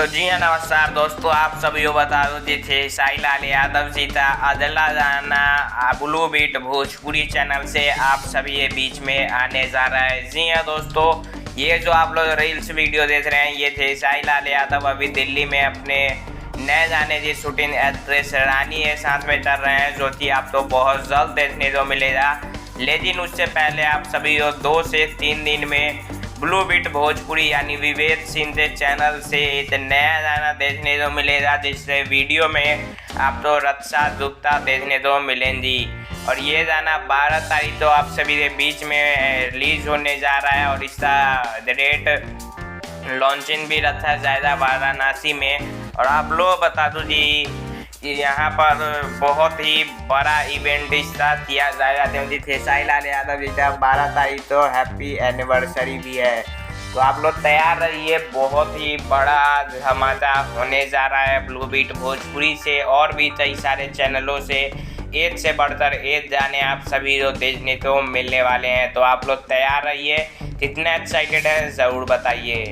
तो जी हाँ, नमस्कार दोस्तों। आप सभी को बता दो जी थे साईलाल यादव जी था अदला जाना ब्लू बीट भोजपुरी चैनल से आप सभी ये बीच में आने जा रहा है। जी हाँ दोस्तों, ये जो आप लोग रील्स वीडियो देख रहे हैं ये थे साईलाल यादव अभी दिल्ली में अपने नए गाने की शूटिंग एक्ट्रेस रानी के साथ में कर रहे हैं, जो कि आपको बहुत जल्द देखने को मिलेगा। लेकिन उससे पहले आप सभी को 2 से 3 दिन में ब्लू बीट भोजपुरी यानी विवेक सिंह के चैनल से एक नया गाना देखने को मिलेगा, जिससे वीडियो में आपको रक्षा गुप्ता देखने को मिलेंगी। और ये गाना 12 तारीख तो आप सभी के बीच में रिलीज होने जा रहा है और इसका डेट लॉन्चिंग भी रखा जाएगा वाराणसी में। और आप लोग बता दो जी यहाँ पर बहुत ही बड़ा इवेंट स्टार्ट किया जाएगा, क्योंकि साईलाल यादव जी का 12 तारीख तो हैप्पी एनिवर्सरी भी है। तो आप लोग तैयार रहिए, बहुत ही बड़ा धमाका होने जा रहा है ब्लू बीट भोजपुरी से और भी कई सारे चैनलों से एक से बढ़कर एक गाने आप सभी को देखने को मिलने वाले हैं। तो आप लोग तैयार रहिए, कितने एक्साइटेड हैं ज़रूर बताइए।